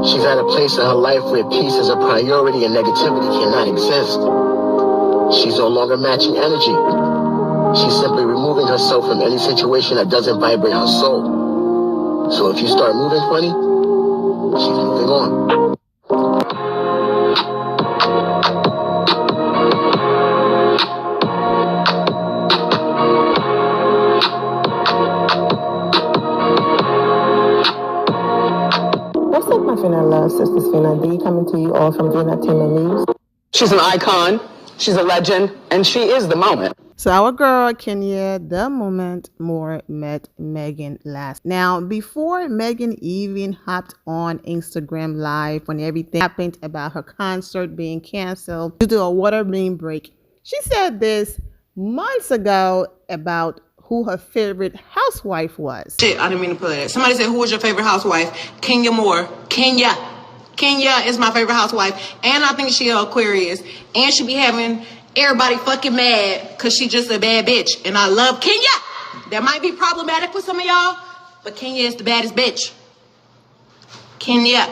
She's at a place in her life where peace is a priority and negativity cannot exist. She's no longer matching energy. She's simply removing herself from any situation that doesn't vibrate her soul. So if you start moving funny, she's moving on. What's up, my Fina love, sisters Fina D, coming to you all from Fina Team and News. She's an icon, she's a legend, and she is the moment. So our girl Kenya, the moment Moore met Megan last. Now, before Megan even hopped on Instagram Live when everything happened about her concert being canceled due to a water main break, she said this months ago about who her favorite housewife was. Shit, I didn't mean to put it. Somebody said, who was your favorite housewife? Kenya Moore. Kenya is my favorite housewife. And I think she an Aquarius. And she be having everybody fucking mad because she just a bad bitch. And I love Kenya. That might be problematic for some of y'all, but Kenya is the baddest bitch. Kenya.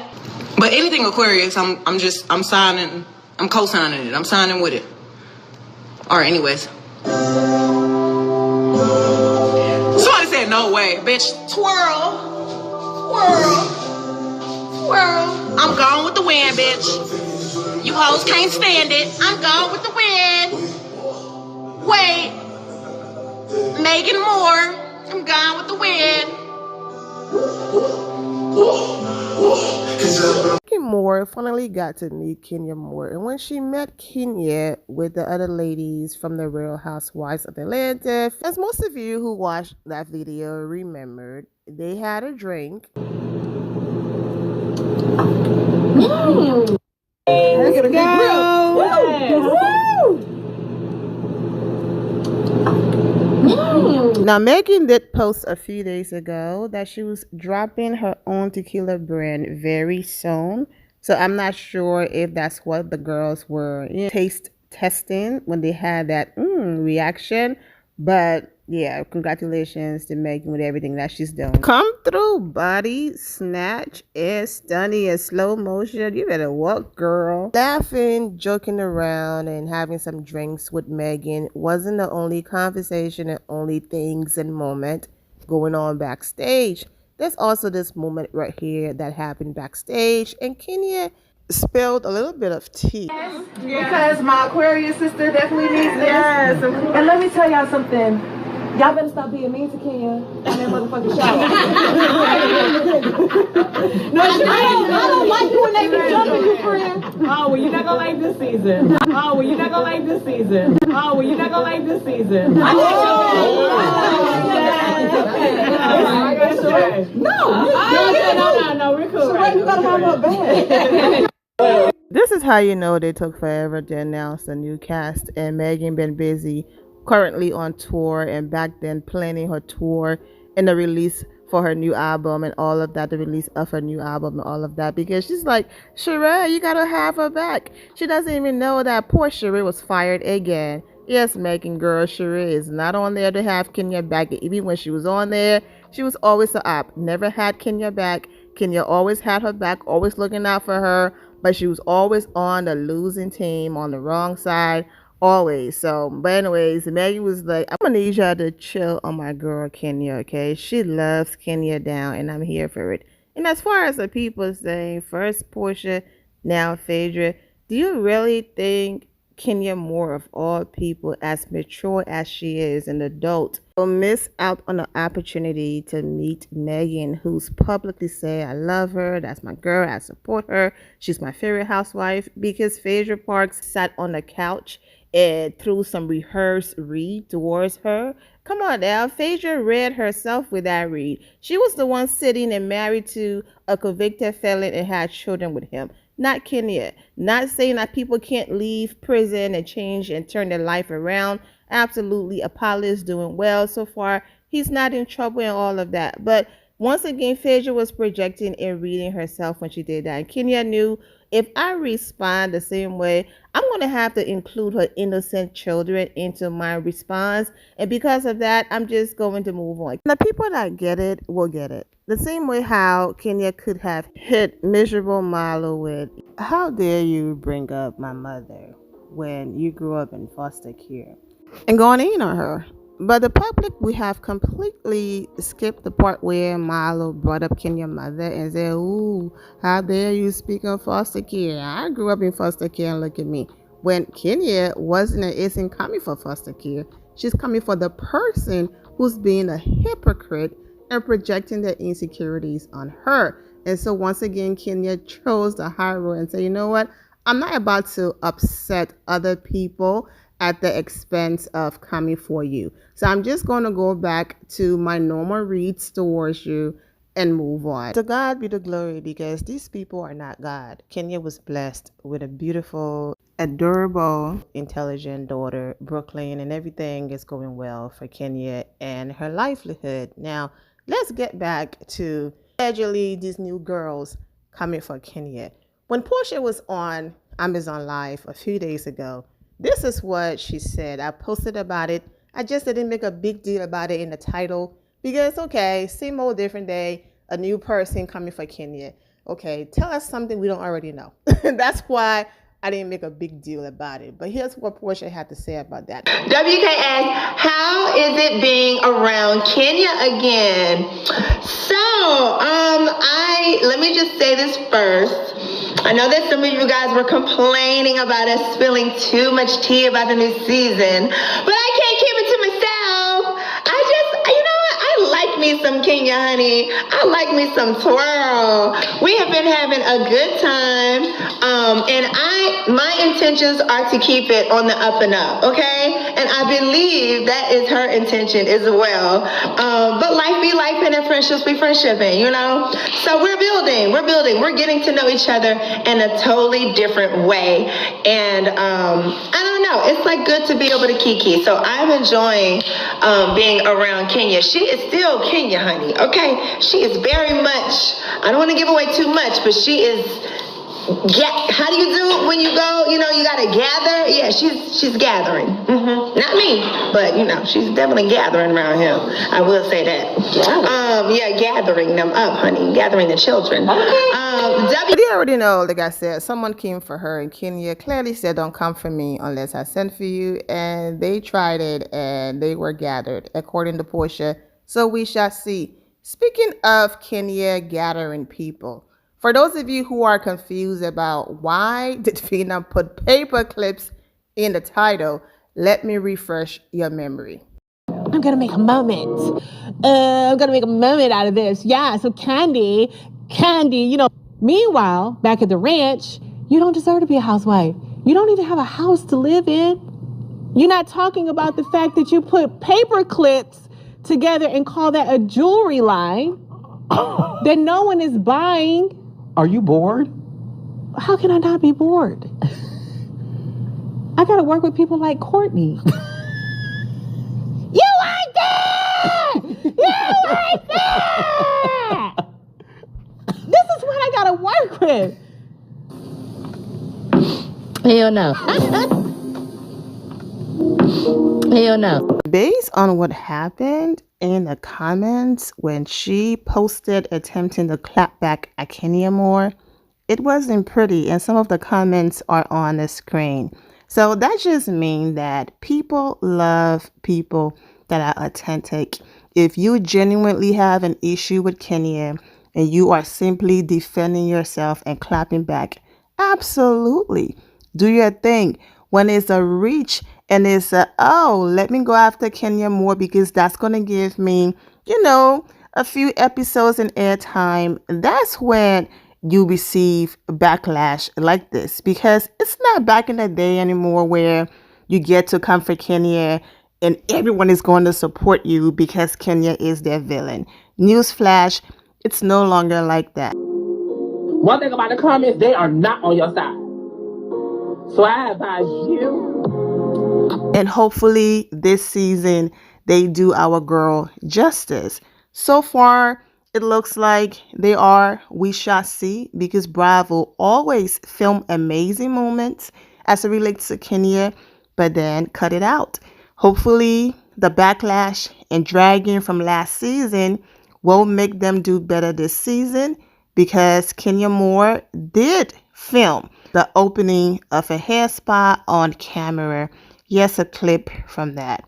But anything Aquarius, I'm signing, I'm co-signing it. I'm signing with it. All right, anyways. Somebody said, no way, bitch. Twirl. I'm gone with the wind, bitch. You hoes can't stand it. I'm gone with the wind. Wait. Megan Moore. I'm gone with the wind. Megan Moore finally got to meet Kenya Moore, and when she met Kenya with the other ladies from the Real Housewives of Atlanta, as most of you who watched that video remembered, they had a drink. Let's go! Now, Megan did post a few days ago that she was dropping her own tequila brand very soon. So I'm not sure if that's what the girls were taste testing when they had that reaction. But yeah, congratulations to Megan with everything that she's doing. Come through, body snatch and stunning in slow motion. You better walk, girl. Laughing, joking around, and having some drinks with Megan wasn't the only conversation and only things and moment going on backstage. There's also this moment right here that happened backstage, and Kenya spilled a little bit of tea. Yes, because my Aquarius sister definitely needs this. Yes, and let me tell y'all something. Y'all better stop being mean to Kenya in that motherfucking shower. No, I don't like you when they be jumping you, friend. Oh, well, you're not gonna like this season. Oh, well, you're not gonna like this season. Oh, well, you're not gonna like this season. No, we're cool. So right, you gotta have her back. This is how you know they took forever to announce the new cast, and Megan been busy currently on tour and back then planning her tour and the release for her new album and all of that, the release of her new album and all of that, because she's like, Sheree, you gotta have her back. She doesn't even know that poor Sheree was fired again. Yes, Megan girl, Sheree is not on there to have Kenya back. Even when she was on there, she was always a op. Never had Kenya back. Kenya always had her back, always looking out for her, but she was always on the losing team, on the wrong side, always. So, but anyways, Megan was like, I'm gonna need y'all to chill on my girl Kenya, okay? She loves Kenya down, and I'm here for it. And as far as the people saying, first Porsha, now Phaedra, do you really think Kenya Moore, of all people, as mature as she is, an adult, will miss out on the opportunity to meet Megan, who's publicly saying, I love her, that's my girl, I support her, she's my favorite housewife, because Phaedra Parks sat on the couch and threw some rehearsed read towards her. Come on now, Phaedra read herself with that read. She was the one sitting and married to a convicted felon and had children with him. Not Kenya. Not saying that people can't leave prison and change and turn their life around. Absolutely, Apollo is doing well so far. He's not in trouble and all of that. But once again, Phaedra was projecting and reading herself when she did that. And Kenya knew, if I respond the same way, I'm going to have to include her innocent children into my response. And because of that, I'm just going to move on. The people that get it will get it. The same way how Kenya could have hit miserable Milo with, "How dare you bring up my mother when you grew up in foster care?" and going in on her. But the public, we have completely skipped the part where Milo brought up Kenya's mother and said, "Ooh, how dare you speak of foster care? I grew up in foster care and look at me." When Kenya wasn't and isn't coming for foster care, she's coming for the person who's being a hypocrite and projecting their insecurities on her. And so once again, Kenya chose the high road and said, "You know what? I'm not about to upset other people at the expense of coming for you. So I'm just going to go back to my normal reads towards you and move on." To God be the glory, because these people are not God. Kenya was blessed with a beautiful, adorable, intelligent daughter, Brooklyn, and everything is going well for Kenya and her livelihood. Now, let's get back to allegedly these new girls coming for Kenya. When Porsha was on Amazon Live a few days ago, this is what she said. I posted about it. I just didn't make a big deal about it in the title because, okay, same old different day, a new person coming for Kenya. Okay, tell us something we don't already know. That's why I didn't make a big deal about it. But here's what Porsha had to say about that. WKS, how is it being around Kenya again? So, let me just say this first. I know that some of you guys were complaining about us spilling too much tea about the new season, but I can't keep it to myself. I like me some Kenya, honey. I like me some twirl. We have been having a good time, and my intentions are to keep it on the up and up, okay? And I believe that is her intention as well. But life be life and friendships be friendshipping, you know? So we're building, we're getting to know each other in a totally different way. And I don't know, it's like good to be able to kiki. So I'm enjoying being around Kenya. She is still Kenya, honey, okay? She is very much, I don't want to give away too much, but she is, how do you do it when you go, you gotta gather? Yeah, she's gathering. Not me, but she's definitely gathering around here. I will say that. Gathering them up, honey. Gathering the children. But you already know, like I said, someone came for her in Kenya, clearly said, "Don't come for me unless I send for you." And they tried it and they were gathered, according to Porsha. So we shall see. Speaking of Kenya gathering people, for those of you who are confused about why did Fina put paper clips in the title, let me refresh your memory. I'm gonna make a moment. I'm gonna make a moment out of this. Yeah, so Candy, Meanwhile, back at the ranch, you don't deserve to be a housewife. You don't even have a house to live in. You're not talking about the fact that you put paper clips together and call that a jewelry line that no one is buying. Are you bored? How can I not be bored? I gotta work with people like Courtney. You like that? You like that? This is what I gotta work with. Hell no. Hell no. Based on what happened in the comments when she posted attempting to clap back at Kenya Moore, it wasn't pretty, and some of the comments are on the screen. So that just means that people love people that are authentic. If you genuinely have an issue with Kenya and you are simply defending yourself and clapping back, absolutely, do your thing. When it's a reach and it's let me go after Kenya Moore because that's going to give me, a few episodes in airtime, that's when you receive backlash like this, because it's not back in the day anymore where you get to come for Kenya and everyone is going to support you because Kenya is their villain. Newsflash, it's no longer like that. One thing about the comments, they are not on your side. So I advise you. And hopefully this season they do our girl justice. So far, it looks like they are. We shall see, because Bravo always film amazing moments as it relates to Kenya, but then cut it out. Hopefully the backlash and dragging from last season will make them do better this season because Kenya Moore did film the opening of a hair spa on camera. Yes, a clip from that.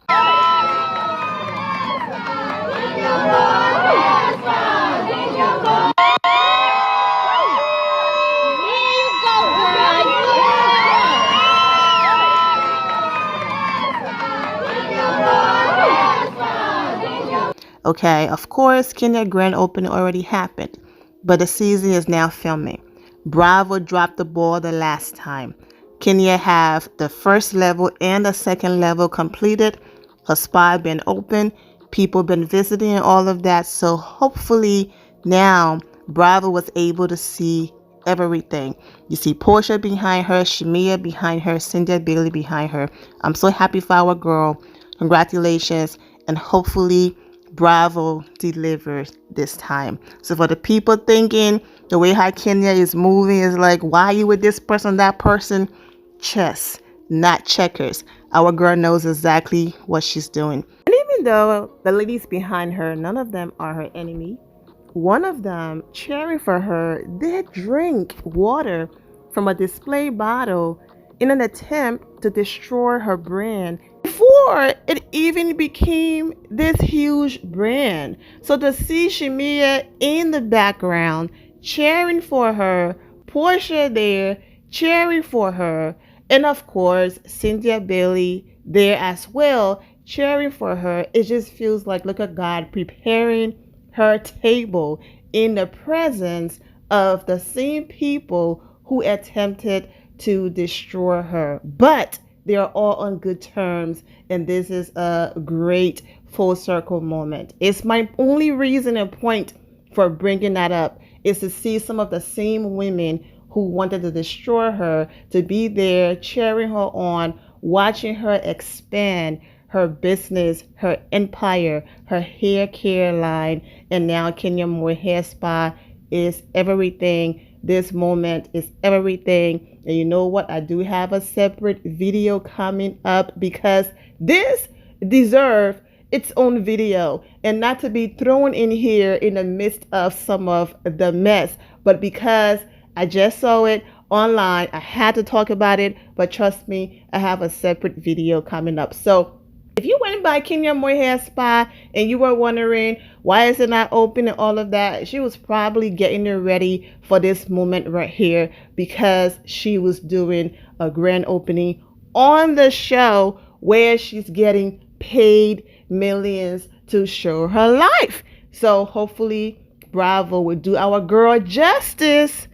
Okay, of course, Kenya grand opening already happened, but the season is now filming. Bravo dropped the ball the last time. Kenya have the first level and the second level completed. Her spa been open. People been visiting and all of that. So hopefully now Bravo was able to see everything. You see Porsha behind her, Shamia behind her, Cynthia Bailey behind her. I'm so happy for our girl. Congratulations. And hopefully Bravo delivers this time. So for the people thinking the way how Kenya is moving is like, why are you with this person, that person? Chess, not checkers. Our girl knows exactly what she's doing. And even though the ladies behind her, none of them are her enemy, one of them cheering for her did drink water from a display bottle in an attempt to destroy her brand before it even became this huge brand. So to see Shamia in the background cheering for her, Porsha there cheering for her, and of course Cynthia Bailey there as well cheering for her, it just feels like, look at God preparing her table in the presence of the same people who attempted to destroy her. But they are all on good terms, and this is a great full circle moment. It's my only reason and point for bringing that up is to see some of the same women who wanted to destroy her to be there cheering her on, watching her expand her business, her empire, her hair care line, and now Kenya Moore Hair Spa is everything. This moment is everything. And you know what? I do have a separate video coming up because this deserves its own video, and not to be thrown in here in the midst of some of the mess, but because I just saw it online, I had to talk about it. But trust me, I have a separate video coming up. So if you went by Kenya Moore Hair Spa and you were wondering why is it not open and all of that, she was probably getting it ready for this moment right here because she was doing a grand opening on the show where she's getting paid millions to show her life. So hopefully Bravo will do our girl justice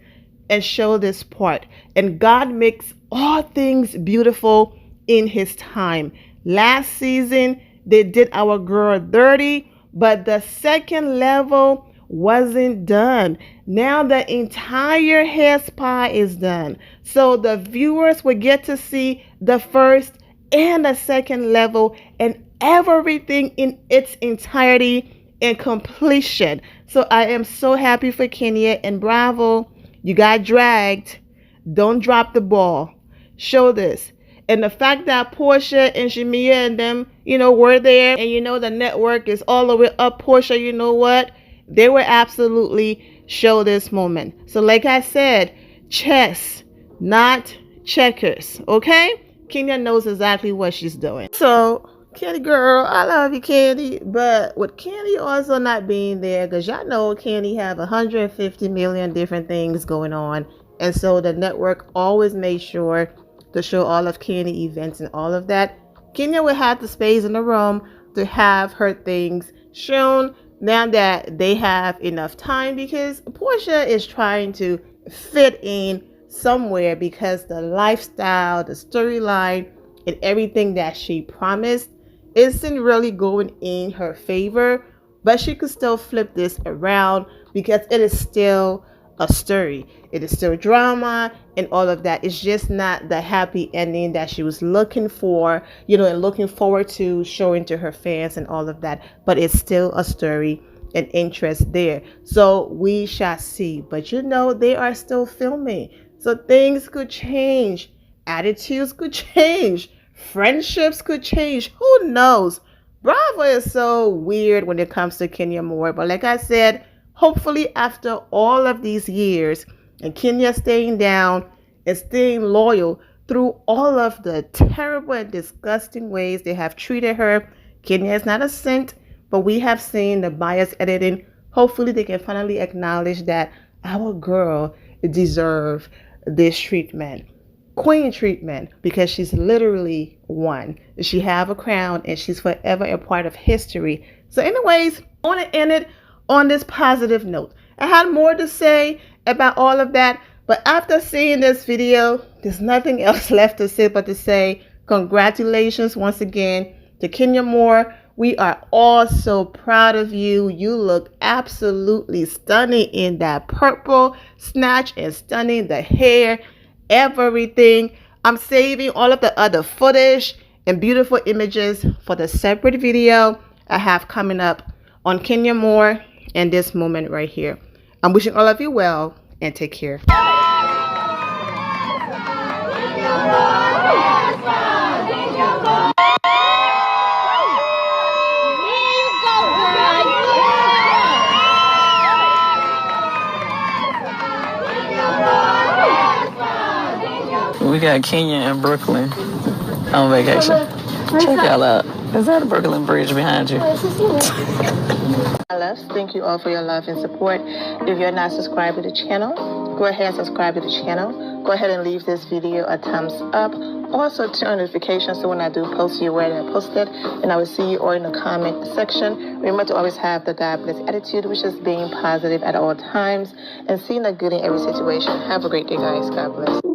and show this part. And God makes all things beautiful in his time. Last season, they did our girl dirty, but the second level wasn't done. Now the entire hair spa is done. So the viewers will get to see the first and the second level and everything in its entirety and completion. So I am so happy for Kenya and Bravo. You got dragged. Don't drop the ball. Show this. And the fact that Porsha and Shamia and them, were there, and the network is all the way up Porsha, you know what? They will absolutely show this moment. So like I said, chess, not checkers, okay? Kenya knows exactly what she's doing. So, Candy girl, I love you, Candy. But with Candy also not being there, because y'all know Candy have 150 million different things going on. And so the network always made sure to show all of Candy events and all of that. Kenya will have the space in the room to have her things shown now that they have enough time, because Porsha is trying to fit in somewhere because the lifestyle, the storyline, and everything that she promised isn't really going in her favor. But she could still flip this around because it is still a story. It is still drama and all of that. It's just not the happy ending that she was looking for, and looking forward to showing to her fans and all of that. But it's still a story and interest there. So we shall see. But they are still filming. So things could change. Attitudes could change. Friendships could change. Who knows? Bravo is so weird when it comes to Kenya Moore. But like I said, hopefully after all of these years and Kenya staying down and staying loyal through all of the terrible and disgusting ways they have treated her, Kenya is not a saint, but we have seen the bias editing. Hopefully they can finally acknowledge that our girl deserves this treatment. Queen treatment, because she's literally one. She have a crown and she's forever a part of history. So anyways, I want to end it on this positive note. I had more to say about all of that, but after seeing this video, there's nothing else left to say but to say congratulations once again to Kenya Moore. We are all so proud of you. You look absolutely stunning in that purple snatch and stunning the hair, everything. I'm saving all of the other footage and beautiful images for the separate video I have coming up on Kenya Moore and this moment right here. I'm wishing all of you well and take care. We got Kenya and Brooklyn on vacation. Check y'all out. Is that a Brooklyn Bridge behind you? Thank you all for your love and support. If you're not subscribed to the channel, go ahead and subscribe to the channel. Go ahead and leave this video a thumbs up. Also turn on notifications so when I do post, you're aware that I posted. And I will see you all in the comment section. Remember to always have the God bless attitude, which is being positive at all times and seeing the good in every situation. Have a great day, guys. God bless.